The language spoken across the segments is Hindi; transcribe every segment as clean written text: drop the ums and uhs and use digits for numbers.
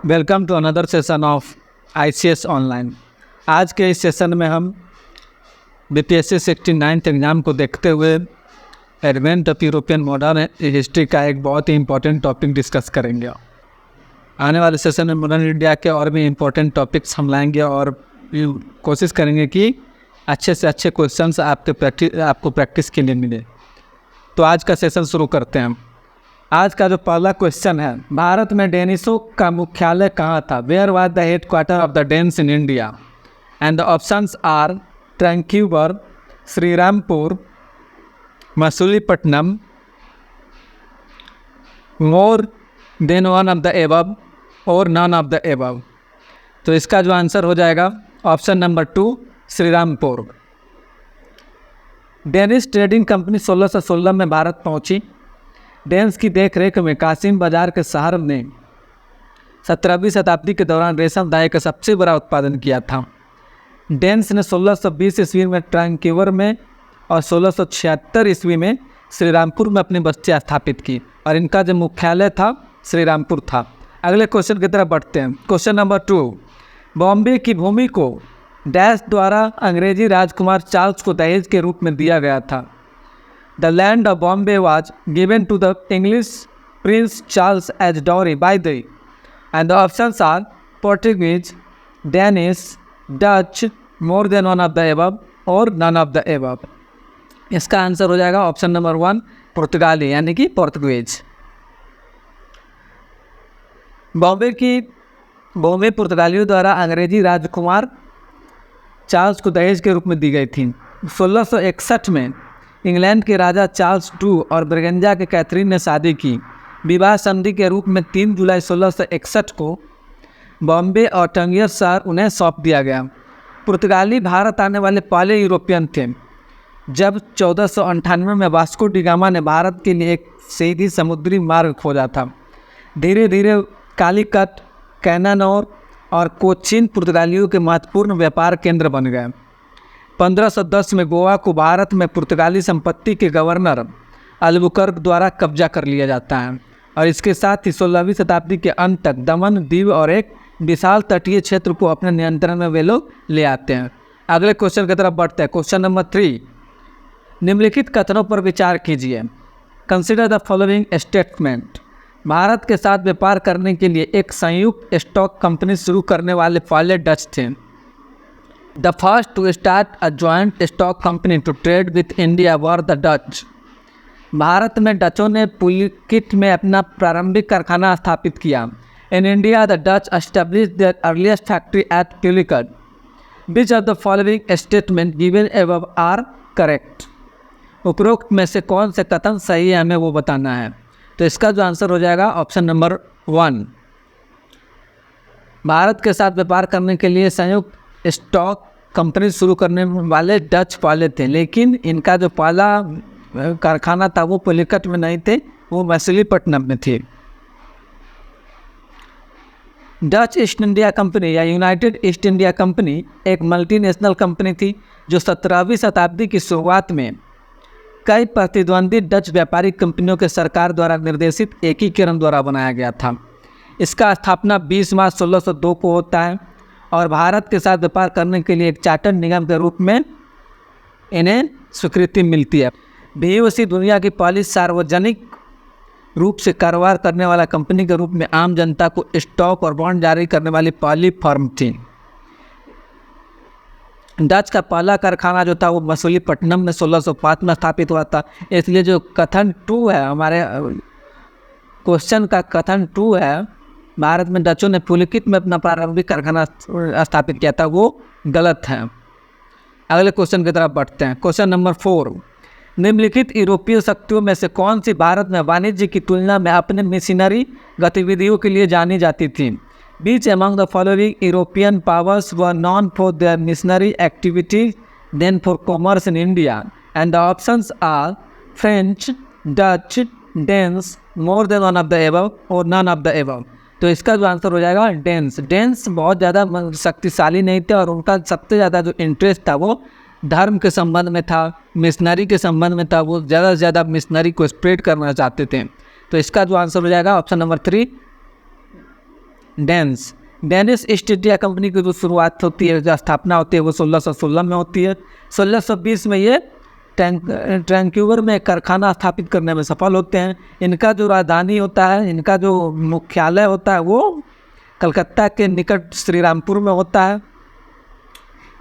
Welcome to another session of ICS online. आज के इस सेशन में हम BPSC 69th एग्ज़ाम को देखते हुए advent of European modern history का एक बहुत ही इंपॉर्टेंट टॉपिक डिस्कस करेंगे। आने वाले सेशन में मॉडर्न इंडिया के और भी इम्पोर्टेंट टॉपिक्स हम लाएंगे और कोशिश करेंगे कि अच्छे से अच्छे क्वेश्चंस आपको प्रैक्टिस के लिए मिले। तो आज का सेशन शुरू करते हैं। आज का जो पहला क्वेश्चन है, भारत में डेनिसों का मुख्यालय कहाँ था? Where was the headquarter of the Danes in India? And the options are Tranquebar, Shrirampur, Masulipatnam, more than one of the above or none of the above. तो इसका जो आंसर हो जाएगा option number 2, Shrirampur. Danish trading company 1616 में भारत पहुंची। डेन्स की देखरेख में कासिम बाजार के शहर ने 17वीं शताब्दी के दौरान रेशम दाई का सबसे बड़ा उत्पादन किया था। डेन्स ने 1620 ईस्वी में ट्रैंक्यूबर में और 1676 ईस्वी में श्रीरामपुर में अपनी बस्तियाँ स्थापित की और इनका जो मुख्यालय था श्रीरामपुर था। अगले क्वेश्चन की तरफ बढ़ते हैं। क्वेश्चन नंबर 2, बॉम्बे की भूमि को डैश द्वारा अंग्रेजी राजकुमार चार्ल्स को दहेज के रूप में दिया गया था। The land of Bombay was given to the English Prince Charles as dowry by the, and the options are Portuguese, Danish, Dutch, more than one of the above और none of the above। इसका आंसर हो जाएगा ऑप्शन नंबर 1, पुर्तगाली यानी कि पोर्तुगीज। बॉम्बे पुर्तगालियों द्वारा अंग्रेजी राजकुमार चार्ल्स को दहेज के रूप में दी गई थी। 1661 में इंग्लैंड के राजा चार्ल्स II और ब्रिगेंजा के कैथरीन ने शादी की। विवाह संधि के रूप में 3 जुलाई 1661 को बॉम्बे और टंगियर शहर उन्हें सौंप दिया गया। पुर्तगाली भारत आने वाले पहले यूरोपियन थे। जब 1498 में वास्को डी गामा ने भारत के लिए एक सीधी समुद्री मार्ग खोजा था। धीरे धीरे कालीकट, कैनानौर और कोचीन पुर्तगालियों के महत्वपूर्ण व्यापार केंद्र बन गए। 1510 में गोवा को भारत में पुर्तगाली संपत्ति के गवर्नर अल्बुकर्क द्वारा कब्जा कर लिया जाता है और इसके साथ ही 16वीं शताब्दी के अंत तक दमन द्वीप और एक विशाल तटीय क्षेत्र को अपने नियंत्रण में वे लोग ले आते हैं। अगले क्वेश्चन की तरफ बढ़ते हैं। क्वेश्चन नंबर 3, निम्नलिखित कथनों पर विचार कीजिए। Consider the following statement. Bharat के साथ व्यापार करने के लिए एक संयुक्त स्टॉक कंपनी शुरू करने वाले पहले डच थे। The first to start a joint stock company to trade with India were the Dutch। Bharat में डचों ने पुलिकिट में अपना प्रारंभिक कारखाना स्थापित किया। In India, the Dutch established their earliest factory at Pulicat। Which of the following statement given above are correct? उपरोक्त में से कौन से कथन सही है हमें वो बताना है। तो इसका जो आंसर हो जाएगा ऑप्शन नंबर 1। भारत के साथ व्यापार करने के लिए संयुक्त स्टॉक कंपनी शुरू करने वाले डच पहले थे, लेकिन इनका जो पहला कारखाना था वो पुलिकट में नहीं थे, वो मसूलीपट्टनम में थे। डच ईस्ट इंडिया कंपनी या यूनाइटेड ईस्ट इंडिया कंपनी एक मल्टीनेशनल कंपनी थी जो 17वीं शताब्दी की शुरुआत में कई प्रतिद्वंदी डच व्यापारिक कंपनियों के सरकार द्वारा निर्देशित एकीकरण द्वारा बनाया गया था। इसका स्थापना 20 मार्च 1602 को होता है और भारत के साथ व्यापार करने के लिए एक चार्टर्ड निगम के रूप में इन्हें स्वीकृति मिलती है। BOC दुनिया की पहली सार्वजनिक रूप से कारोबार करने वाला कंपनी के रूप में आम जनता को स्टॉक और बॉन्ड जारी करने वाली पहली फर्म थी। डच का पहला कारखाना जो था वो मसूलीपट्टनम में 1605 में स्थापित हुआ था। इसलिए जो कथन 2 है, हमारे क्वेश्चन का कथन 2 है, भारत में डचों ने पुलिकिट में अपना प्रारंभिक कारखाना स्थापित किया था, वो गलत है। अगले क्वेश्चन की तरफ बढ़ते हैं। क्वेश्चन नंबर 4, निम्नलिखित यूरोपीय शक्तियों में से कौन सी भारत में वाणिज्य की तुलना में अपने मिशनरी गतिविधियों के लिए जानी जाती थी? बीच among the following European powers were known for their missionary activities than for commerce in India and the options are French, Dutch, Danes, more than one of the above or none of the above. तो इसका जो आंसर हो जाएगा डेन्स। डेन्स बहुत ज़्यादा शक्तिशाली नहीं थे और उनका सबसे ज़्यादा जो इंटरेस्ट था वो धर्म के संबंध में था, मिशनरी के संबंध में था। वो ज़्यादा से ज़्यादा मिशनरी को स्प्रेड करना चाहते थे। तो इसका जो आंसर हो जाएगा option number 3 dense. Danish East India company की जो शुरुआत होती है, जो स्थापना होती है, वो 1616 में होती है। 1620 में ये ट्रैंक्यूवर में कारखाना स्थापित करने में सफल होते हैं। इनका जो राजधानी होता है, इनका जो मुख्यालय होता है, वो कलकत्ता के निकट श्रीरामपुर में होता है।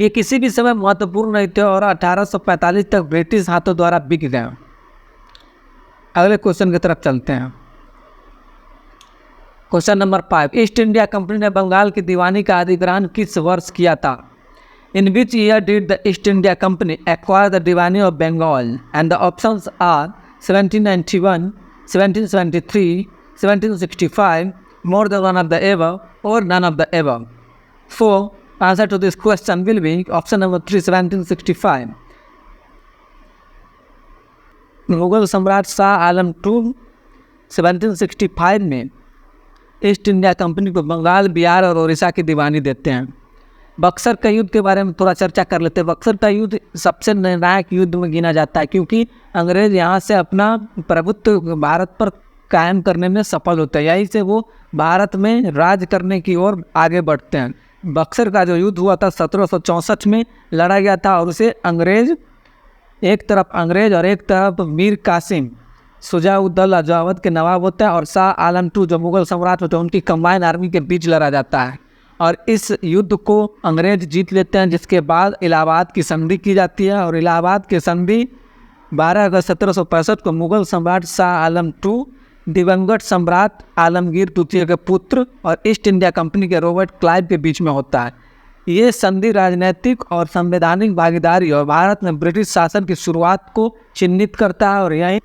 ये किसी भी समय महत्वपूर्ण नहीं थे और 1845 तक ब्रिटिश हाथों द्वारा बिक गए। अगले क्वेश्चन की तरफ चलते हैं। Question number 5, east India company ने बंगाल की दीवानी का अधिग्रहण किस वर्ष किया था? In which year did the East India Company acquire the diwani of Bengal? And the options are 1791, 1773, 1765, more than one of the above or none of the above. So, answer to this question will be option number 3, 1765. Mughal सम्राट शाह आलम II 1765 में ईस्ट इंडिया कंपनी को बंगाल, बिहार और उड़ीसा की दीवानी देते हैं। बक्सर का युद्ध के बारे में थोड़ा चर्चा कर लेते हैं। बक्सर का युद्ध सबसे निर्णायक युद्ध में गिना जाता है, क्योंकि अंग्रेज यहाँ से अपना प्रभुत्व भारत पर कायम करने में सफल होते हैं। यहीं से वो भारत में राज करने की ओर आगे बढ़ते हैं। बक्सर का जो युद्ध हुआ था 1764 में लड़ा गया था, और उसे अंग्रेज, एक तरफ अंग्रेज और एक तरफ मीर कासिम शुजाउद्दौला अजावत के नवाब होते हैं, और शाह आलम II जो मुगल सम्राट होते हैं, उनकी कंबाइन आर्मी के बीच लड़ा जाता है। और इस युद्ध को अंग्रेज जीत लेते हैं, जिसके बाद इलाहाबाद की संधि की जाती है। और इलाहाबाद की संधि 12 अगस्त 1765 को मुगल सम्राट शाह आलम II, दिवंगत सम्राट आलमगीर द्वितीय के पुत्र और ईस्ट इंडिया कंपनी के रॉबर्ट क्लाइव के बीच में होता है। ये संधि राजनीतिक और संवैधानिक भागीदारी और भारत में ब्रिटिश शासन की शुरुआत को चिन्हित करता है। और यही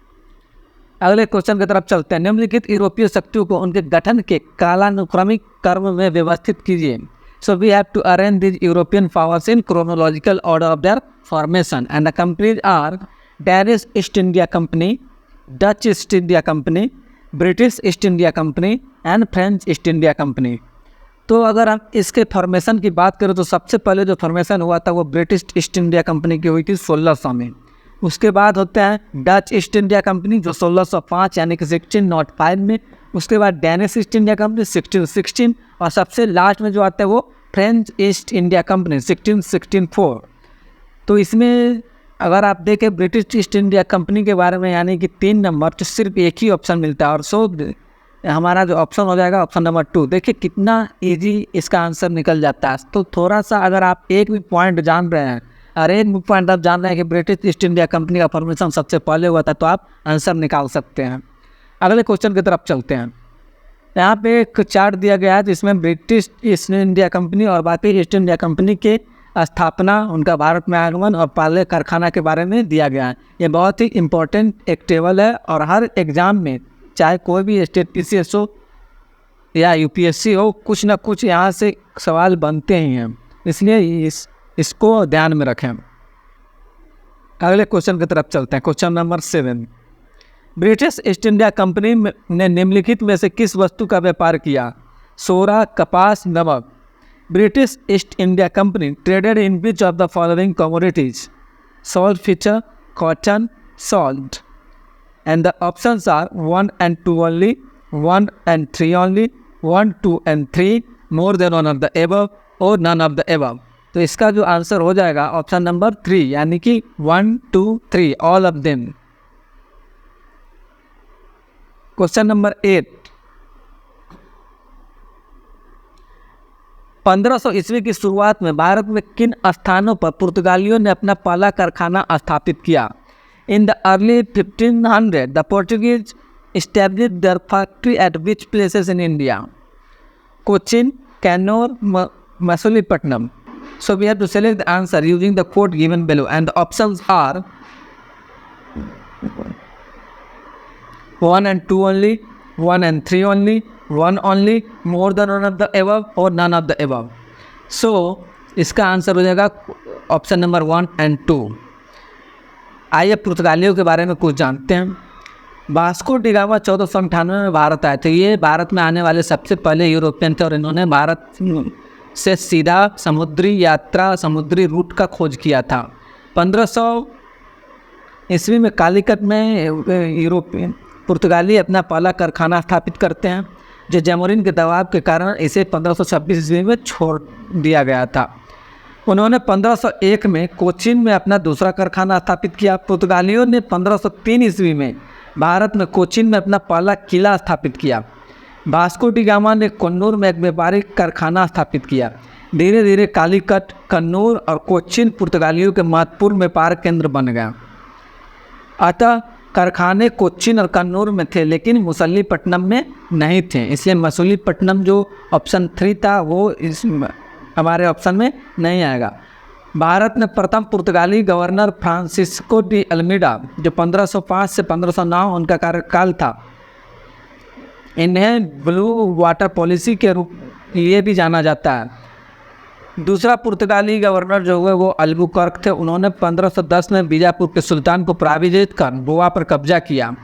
अगले क्वेश्चन की तरफ चलते हैं। निम्नलिखित यूरोपीय शक्तियों को उनके गठन के कालानुक्रमिक क्रम में व्यवस्थित कीजिए। So we have to arrange this European powers in chronological order of their formation, and the companies are Danish East India Company, Dutch East India Company, British East India Company and French East India Company. तो अगर हम इसके फॉर्मेशन की बात करें तो सबसे पहले जो फॉर्मेशन हुआ था वो ब्रिटिश ईस्ट इंडिया कंपनी की हुई थी 1600 में। उसके बाद होता है डच ईस्ट इंडिया कंपनी जो 1605 यानी कि 1605 में। उसके बाद डेनिश ईस्ट इंडिया कंपनी 1616, और सबसे लास्ट में जो आता है वो फ्रेंच ईस्ट इंडिया कंपनी 1664। तो इसमें अगर आप देखें ब्रिटिश ईस्ट इंडिया कंपनी के बारे में, यानी कि 3 नंबर, तो सिर्फ एक ही ऑप्शन मिलता है, और सो हमारा जो ऑप्शन हो जाएगा ऑप्शन नंबर 2। देखिए कितना इजी इसका आंसर निकल जाता है। तो थोड़ा सा अगर आप एक भी पॉइंट जान रहे हैं, और एक भी पॉइंट आप जान रहे हैं कि ब्रिटिश ईस्ट इंडिया कंपनी का फॉर्मेशन सबसे पहले हुआ था, तो आप आंसर निकाल सकते हैं। अगले क्वेश्चन की तरफ चलते हैं। यहाँ पे एक चार्ट दिया गया है जिसमें ब्रिटिश ईस्ट इंडिया कंपनी और बाकी ईस्ट इंडिया कंपनी के स्थापना, उनका भारत में आगमन और पहले कारखाना के बारे में दिया गया है। ये बहुत ही इम्पोर्टेंट एक टेबल है, और हर एग्ज़ाम में चाहे कोई भी स्टेट PCS हो या UPSC हो, कुछ ना कुछ यहाँ से सवाल बनते ही हैं, इसलिए इसको ध्यान में रखें। अगले क्वेश्चन की तरफ चलते हैं। Question number 7, British East India company ने निम्नलिखित में से किस वस्तु का व्यापार किया? सोरा, कपास, नमक। British East India company traded in which of the following commodities? Salt feature, cotton, salt. And the options are 1 and 2 only, 1 and 3 only, 1, 2 and 3, more than one of the above or none of the above। तो इसका जो आंसर हो जाएगा ऑप्शन नंबर 3, यानी कि 1, 2, 3 all of them. Question number 8, 1500 ईस्वी की शुरुआत में भारत में किन स्थानों पर पुर्तगालियों ने अपना पहला कारखाना स्थापित किया? In the early 1500, the Portuguese established their factory at which places in India? Cochin, Kannur, Masulipatam. So we have to select the answer using the code given below, and the options are 1 and 2 only, 1 and 3 only, 1 only, more than one of the above or none of the above। So इसका आंसर हो जाएगा ऑप्शन नंबर 1 and 2। आइए पुर्तगालियों के बारे में कुछ जानते हैं। वास्को डी गामा 1498 में भारत आए थे। ये भारत में आने वाले सबसे पहले यूरोपियन थे, और इन्होंने भारत से सीधा समुद्री यात्रा, समुद्री रूट का खोज किया था। 1500 ईस्वी में कालीकट में यूरोपियन पुर्तगाली अपना पहला कारखाना स्थापित करते हैं। जो जैमोरिन के दबाव के कारण इसे 1526 ईस्वी में छोड़ दिया गया था। उन्होंने 1501 में कोचीन में अपना दूसरा कारखाना स्थापित किया। पुर्तगालियों ने 1503 ईस्वी में भारत में कोचीन में अपना पहला किला स्थापित किया। वास्को डी गामा ने कन्नूर में एक व्यापारिक कारखाना स्थापित किया। धीरे धीरे कालीकट, कन्नूर और कोचीन पुर्तगालियों के महत्वपूर्ण व्यापार केंद्र बन गया। अतः कारखाने कोचीन और कन्नूर में थे, लेकिन मछलीपट्टनम में नहीं थे, इसलिए मछलीपट्टनम जो ऑप्शन 3 था वो इस हमारे ऑप्शन में नहीं आएगा। भारत में प्रथम पुर्तगाली गवर्नर फ्रांसिस्को डी अल्मीडा, जो 1505 से 1509 उनका कार्यकाल था। इन्हें ब्लू वाटर पॉलिसी के रूप लिए भी जाना जाता है। दूसरा पुर्तगाली गवर्नर जो हुए वो अल्बुकर्क थे। उन्होंने 1510 में बीजापुर के सुल्तान को पराजित कर गोवा पर कब्जा किया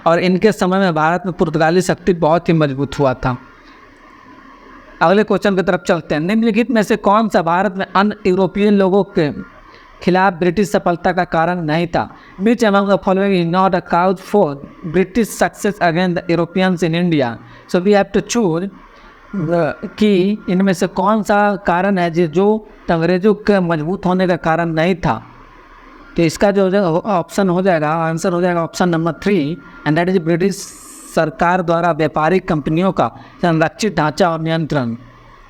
और इनके समय में भारत में पुर्तगाली शक्ति बहुत ही मजबूत हुआ था। अगले क्वेश्चन की तरफ चलते हैं। निम्नलिखित में से कौन सा भारत में अन्य यूरोपीय लोगों के खिलाफ ब्रिटिश सफलता का कारण नहीं था? Which among the following is not a cause for British success against the Europeans in India? So we have to choose कि इनमें से कौन सा कारण है जो अंग्रेजों के मजबूत होने का कारण नहीं था। तो इसका जो ऑप्शन हो जाएगा, आंसर हो जाएगा option number 3, and that is British सरकार द्वारा व्यापारिक कंपनियों का संरक्षित ढांचा और नियंत्रण।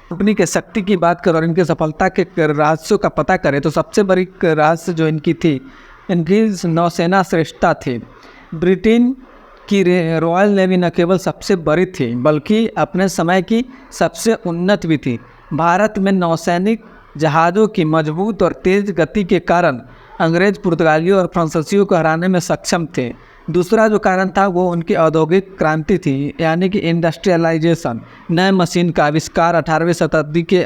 कंपनी के शक्ति की बात करें और इनके सफलता के रहस्यों का पता करें तो सबसे बड़ी रहस्य जो इनकी थी, इनकी नौसेना श्रेष्ठता थी। ब्रिटेन की रॉयल नेवी न केवल सबसे बड़ी थी बल्कि अपने समय की सबसे उन्नत भी थी। भारत में नौसैनिक जहाज़ों की मजबूत और तेज़ गति के कारण अंग्रेज पुर्तगालियों और फ्रांसीसियों को हराने में सक्षम थे। दूसरा जो कारण था वो उनकी औद्योगिक क्रांति थी, यानी कि इंडस्ट्रियलाइजेशन। नए मशीन का आविष्कार 18वीं शताब्दी के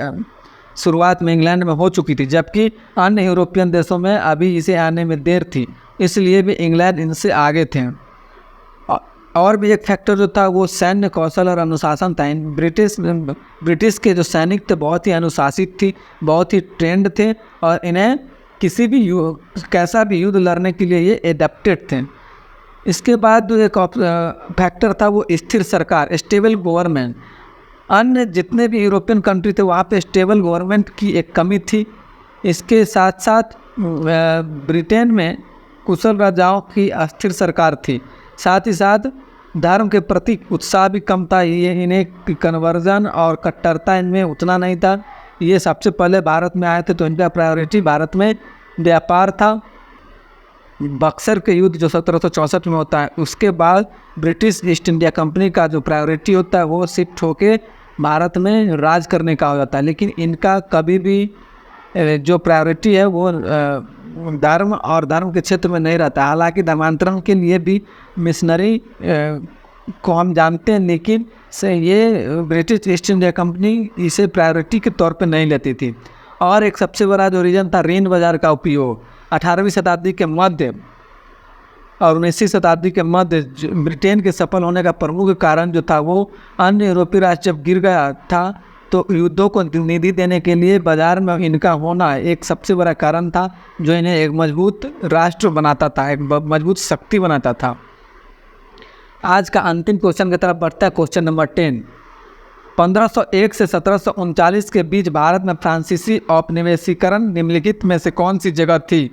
शुरुआत में इंग्लैंड में हो चुकी थी, जबकि अन्य यूरोपियन देशों में अभी इसे आने में देर थी, इसलिए भी इंग्लैंड इनसे आगे थे। और भी एक फैक्टर जो था वो सैन्य कौशल और अनुशासन था। ब्रिटिश के जो सैनिक थे बहुत ही अनुशासित थी, बहुत ही ट्रेंड थे और इन्हें किसी भी कैसा भी युद्ध लड़ने के लिए ये एडेप्टेड थे। इसके बाद जो एक फैक्टर था वो स्थिर सरकार, स्टेबल गवर्नमेंट। अन्य जितने भी यूरोपियन कंट्री थे वहाँ पे स्टेबल गवर्नमेंट की एक कमी थी। इसके साथ साथ ब्रिटेन में कुशल राजाओं की अस्थिर सरकार थी। साथ ही साथ धर्म के प्रति उत्साह भी कम था। ये इन्हें कन्वर्जन और कट्टरता इनमें उतना नहीं था। ये सबसे पहले भारत में आए थे तो इनका प्रायोरिटी भारत में व्यापार था। बक्सर के युद्ध जो 1764 में होता है उसके बाद ब्रिटिश ईस्ट इंडिया कंपनी का जो प्रायोरिटी होता है वो शिफ्ट होके भारत में राज करने का हो जाता है। लेकिन इनका कभी भी जो प्रायोरिटी है वो धर्म और धर्म के क्षेत्र में नहीं रहता। हालांकि धर्मांतरण के लिए भी मिशनरी को हम जानते हैं, लेकिन से ये ब्रिटिश ईस्ट इंडिया कंपनी इसे प्रायोरिटी के तौर पे नहीं लेती थी। और एक सबसे बड़ा जो रीजन था ऋण बाजार का उपयोग। 18वीं शताब्दी के मध्य और 19वीं शताब्दी के मध्य ब्रिटेन के सफल होने का प्रमुख कारण जो था वो अन्य यूरोपीय राष्ट्र जब गिर गया था तो युद्धों को निधि देने के लिए बाजार में इनका होना एक सबसे बड़ा कारण था जो इन्हें एक मजबूत राष्ट्र बनाता था, एक मजबूत शक्ति बनाता था। आज का अंतिम क्वेश्चन की तरफ बढ़ता है, क्वेश्चन नंबर 10। 1501 से 1739 के बीच भारत में फ्रांसीसी औपनिवेशीकरण निम्नलिखित में से कौन सी जगह थी?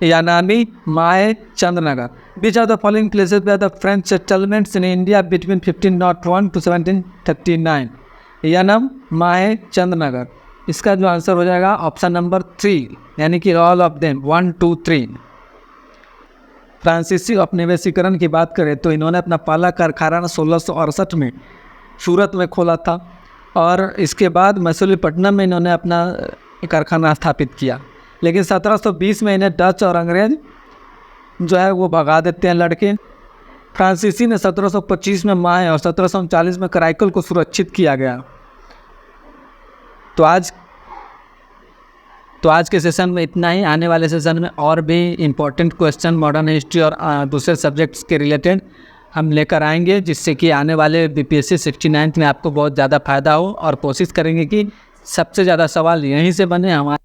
यानामी, माहे, Chandranagar. Which of the following places were the French settlements in India between 1501 to 1739? Yanam, माहे, चंद्रनगर। इसका जो आंसर हो जाएगा ऑप्शन नंबर 3, यानी कि ऑल ऑफ देम 1, 2, 3। फ्रांसीसी औपनिवेशीकरण की बात करें तो इन्होंने अपना पहला कारखाना 1668 में सूरत में खोला था और इसके बाद मछलीपट्टनम में इन्होंने अपना कारखाना स्थापित किया। लेकिन 1720 में इन्हें डच और अंग्रेज जो है वो भगा देते हैं लड़के। फ्रांसीसी ने 1725 में माहे और 1739 में कराईकल को सुरक्षित किया गया। तो आज के सेशन में इतना ही। आने वाले सेशन में और भी इम्पोर्टेंट क्वेश्चन मॉडर्न हिस्ट्री और दूसरे सब्जेक्ट्स के रिलेटेड हम लेकर आएंगे, जिससे कि आने वाले BPSC 69 में आपको बहुत ज़्यादा फ़ायदा हो, और कोशिश करेंगे कि सबसे ज़्यादा सवाल यहीं से बने। हमारे